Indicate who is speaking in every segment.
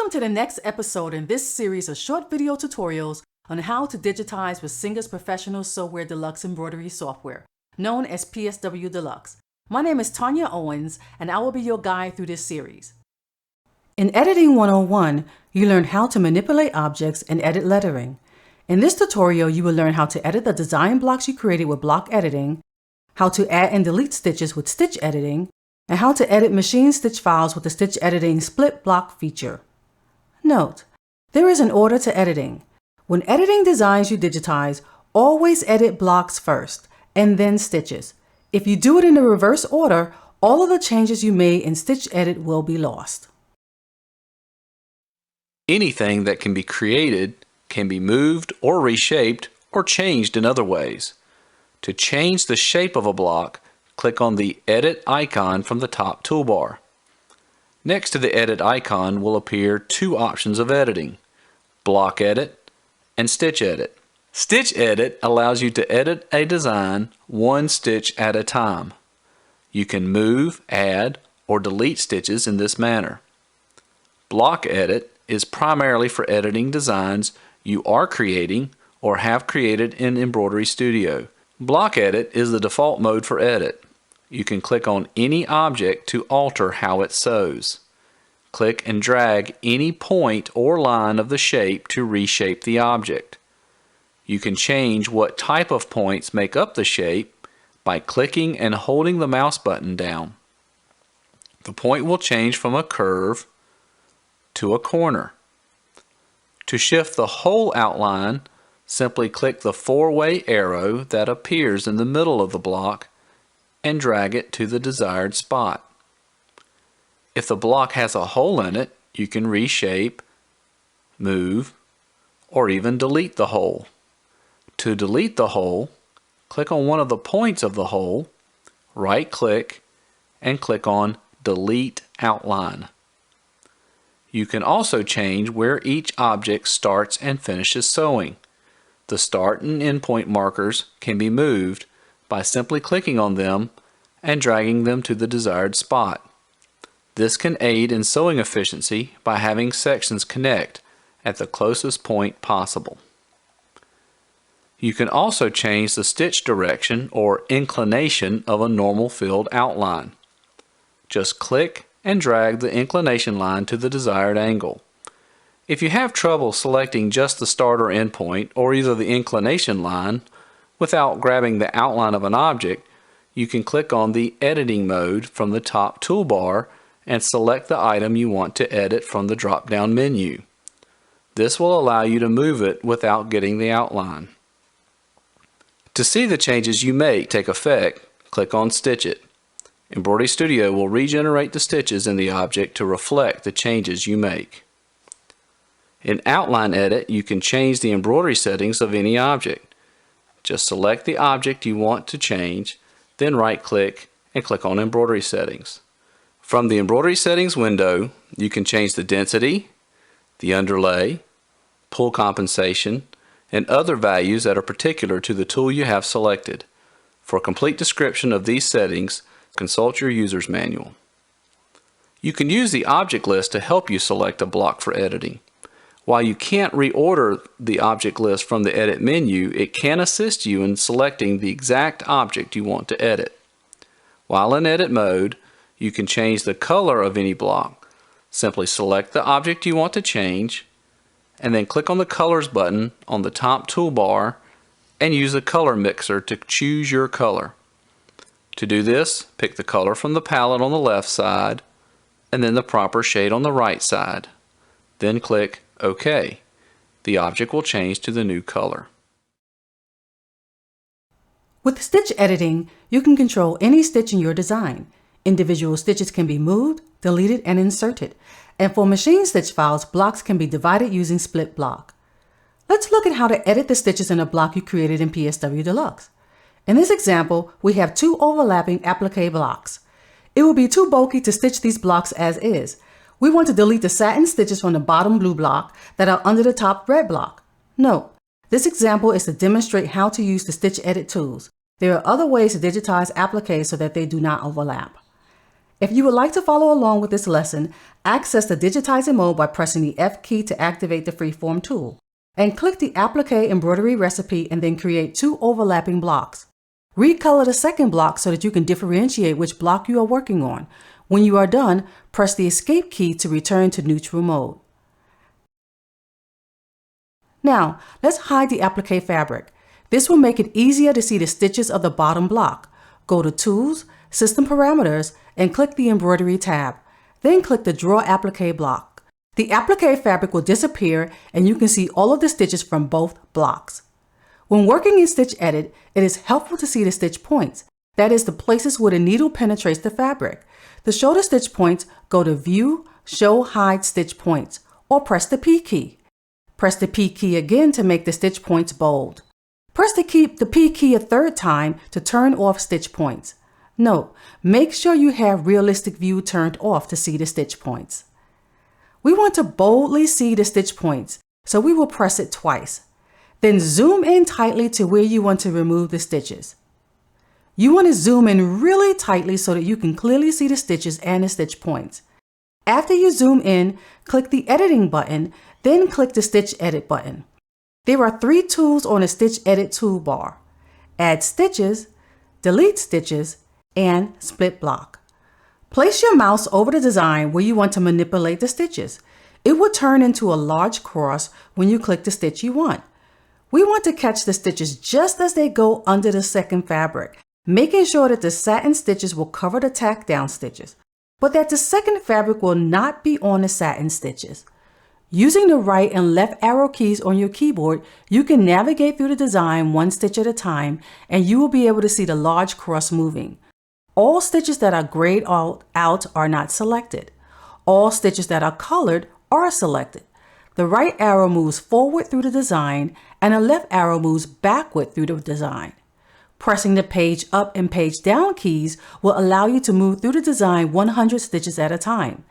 Speaker 1: Welcome to the next episode in this series of short video tutorials on how to digitize with Singer's Professional Sew-Ware Deluxe embroidery software, known as PSW Deluxe. My name is Tanya Owens, and I will be your guide through this series. In Editing 101, you learn how to manipulate objects and edit lettering. In this tutorial, you will learn how to edit the design blocks you created with block editing, how to add and delete stitches with stitch editing, and how to edit machine stitch files with the stitch editing split block feature. Note, there is an order to editing. When editing designs you digitize, always edit blocks first and then stitches. If you do it in the reverse order, all of the changes you made in stitch edit will be lost.
Speaker 2: Anything that can be created can be moved or reshaped or changed in other ways. To change the shape of a block, click on the Edit icon from the top toolbar. Next to the Edit icon will appear two options of editing: Block Edit and Stitch Edit. Stitch Edit allows you to edit a design one stitch at a time. You can move, add, or delete stitches in this manner. Block Edit is primarily for editing designs you are creating or have created in Embroidery Studio. Block Edit is the default mode for edit. You can click on any object to alter how it sews. Click and drag any point or line of the shape to reshape the object. You can change what type of points make up the shape by clicking and holding the mouse button down. The point will change from a curve to a corner. To shift the whole outline, simply click the four-way arrow that appears in the middle of the block and drag it to the desired spot. If the block has a hole in it, you can reshape, move, or even delete the hole. To delete the hole, click on one of the points of the hole, right-click, and click on Delete Outline. You can also change where each object starts and finishes sewing. The start and end point markers can be moved by simply clicking on them and dragging them to the desired spot. This can aid in sewing efficiency by having sections connect at the closest point possible. You can also change the stitch direction or inclination of a normal filled outline. Just click and drag the inclination line to the desired angle. If you have trouble selecting just the start or end point, or either the inclination line, without grabbing the outline of an object, you can click on the Editing mode from the top toolbar and select the item you want to edit from the drop-down menu. This will allow you to move it without getting the outline. To see the changes you make take effect, click on Stitch It. Embroidery Studio will regenerate the stitches in the object to reflect the changes you make. In Outline Edit, you can change the embroidery settings of any object. Just select the object you want to change, then right-click and click on Embroidery Settings. From the Embroidery Settings window, you can change the density, the underlay, pull compensation, and other values that are particular to the tool you have selected. For a complete description of these settings, consult your user's manual. You can use the object list to help you select a block for editing. While you can't reorder the object list from the Edit menu, it can assist you in selecting the exact object you want to edit. While in Edit mode, you can change the color of any block. Simply select the object you want to change, and then click on the Colors button on the top toolbar and use the color mixer to choose your color. To do this, pick the color from the palette on the left side and then the proper shade on the right side. Then click OK. The object will change to the new color.
Speaker 1: With stitch editing, you can control any stitch in your design. Individual stitches can be moved, deleted, and inserted. And for machine stitch files, blocks can be divided using split block. Let's look at how to edit the stitches in a block you created in PSW Deluxe. In this example, we have two overlapping applique blocks. It will be too bulky to stitch these blocks as is. We want to delete the satin stitches from the bottom blue block that are under the top red block. Note, this example is to demonstrate how to use the stitch edit tools. There are other ways to digitize appliques so that they do not overlap. If you would like to follow along with this lesson, access the Digitizing mode by pressing the F key to activate the freeform tool, and click the applique embroidery recipe and then create 2 overlapping blocks. Recolor the second block so that you can differentiate which block you are working on. When you are done, press the Escape key to return to neutral mode. Now, let's hide the applique fabric. This will make it easier to see the stitches of the bottom block. Go to Tools, System Parameters, and click the Embroidery tab. Then click the Draw Applique block. The applique fabric will disappear and you can see all of the stitches from both blocks. When working in Stitch Edit, it is helpful to see the stitch points. That is, the places where the needle penetrates the fabric. To show the stitch points, go to View, Show Hide Stitch Points, or press the P key. Press the P key again to make the stitch points bold. Press the P key a third time to turn off stitch points. Note, make sure you have Realistic View turned off to see the stitch points. We want to boldly see the stitch points, so we will press it twice. Then zoom in tightly to where you want to remove the stitches. You want to zoom in really tightly so that you can clearly see the stitches and the stitch points. After you zoom in, click the Editing button, then click the Stitch Edit button. There are 3 tools on the Stitch Edit toolbar: Add Stitches, Delete Stitches, and Split Block. Place your mouse over the design where you want to manipulate the stitches. It will turn into a large cross when you click the stitch you want. We want to catch the stitches just as they go under the second fabric, making sure that the satin stitches will cover the tack down stitches, but that the second fabric will not be on the satin stitches. Using the right and left arrow keys on your keyboard, you can navigate through the design one stitch at a time, and you will be able to see the large cross moving. All stitches that are grayed out are not selected. All stitches that are colored are selected. The right arrow moves forward through the design, and the left arrow moves backward through the design. Pressing the Page Up and Page Down keys will allow you to move through the design 100 stitches at a time.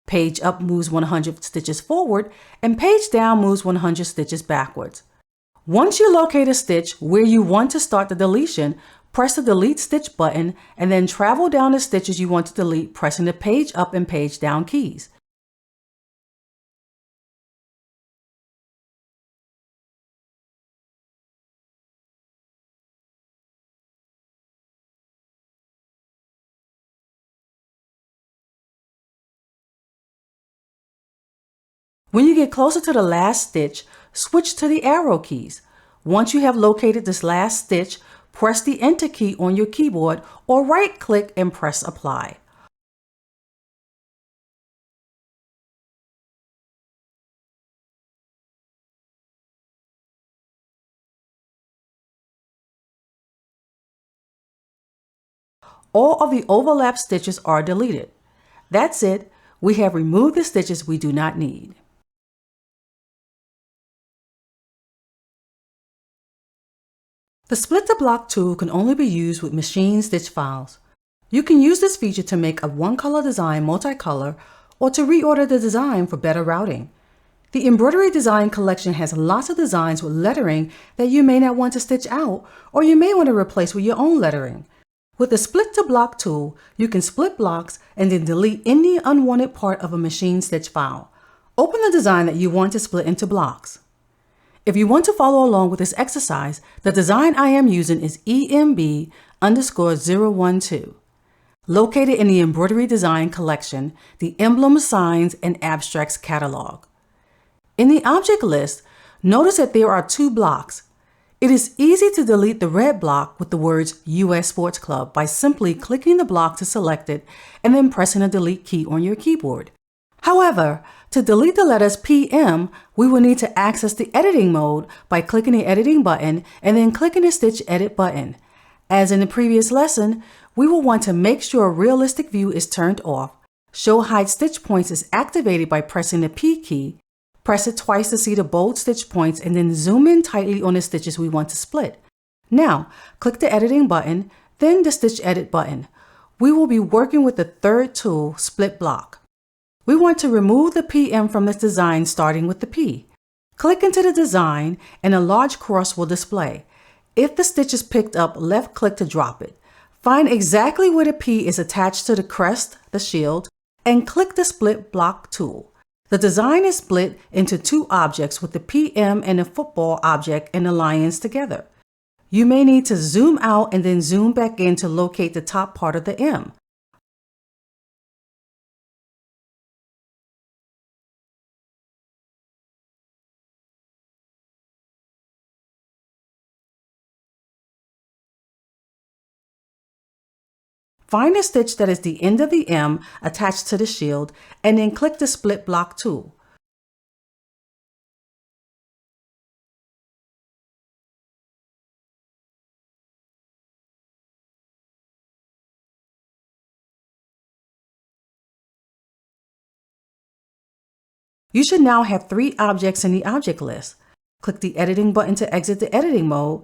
Speaker 1: Page Up moves 100 stitches forward, and Page Down moves 100 stitches backwards. Once you locate a stitch where you want to start the deletion, press the Delete Stitch button and then travel down the stitches you want to delete, pressing the Page Up and Page Down keys. When you get closer to the last stitch, switch to the arrow keys. Once you have located this last stitch, press the Enter key on your keyboard or right-click and press Apply. All of the overlap stitches are deleted. That's it. We have removed the stitches we do not need. The Split to Block tool can only be used with machine stitch files. You can use this feature to make a one-color design multicolor or to reorder the design for better routing. The Embroidery Design collection has lots of designs with lettering that you may not want to stitch out, or you may want to replace with your own lettering. With the Split to Block tool, you can split blocks and then delete any unwanted part of a machine stitch file. Open the design that you want to split into blocks. If you want to follow along with this exercise, the design I am using is EMB_012. Located in the Embroidery Design collection, the Emblems, Signs, and Abstracts catalog. In the object list, notice that there are 2 blocks. It is easy to delete the red block with the words US Sports Club by simply clicking the block to select it and then pressing the Delete key on your keyboard. However, to delete the letters PM, we will need to access the editing mode by clicking the Editing button and then clicking the Stitch Edit button. As in the previous lesson, we will want to make sure Realistic View is turned off. Show Hide Stitch Points is activated by pressing the P key. Press it twice to see the bold stitch points and then zoom in tightly on the stitches we want to split. Now, click the Editing button, then the Stitch Edit button. We will be working with the third tool, Split Block. We want to remove the PM from this design starting with the P. Click into the design and a large cross will display. If the stitch is picked up, left click to drop it. Find exactly where the P is attached to the crest, the shield, and click the Split Block tool. The design is split into two objects with the PM and the football object and the lions together. You may need to zoom out and then zoom back in to locate the top part of the M. Find the stitch that is the end of the M attached to the shield and then click the Split Block tool. You should now have 3 objects in the object list. Click the editing button to exit the editing mode.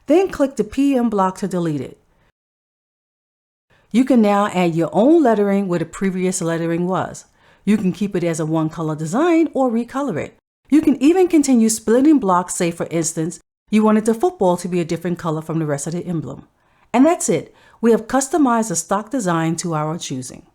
Speaker 1: Then click the PM block to delete it. You can now add your own lettering where the previous lettering was. You can keep it as a one-color design or recolor it. You can even continue splitting blocks, say for instance, you wanted the football to be a different color from the rest of the emblem. And that's it. We have customized a stock design to our choosing.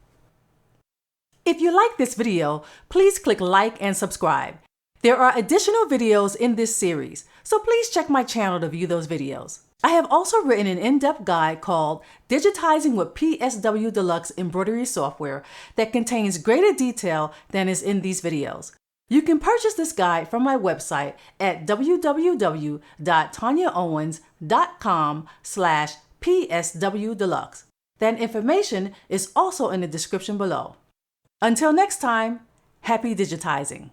Speaker 1: If you like this video, please click like and subscribe. There are additional videos in this series, so please check my channel to view those videos. I have also written an in-depth guide called Digitizing with PSW Deluxe Embroidery Software that contains greater detail than is in these videos. You can purchase this guide from my website at www.tanyaowens.com/PSW Deluxe. That information is also in the description below. Until next time, happy digitizing.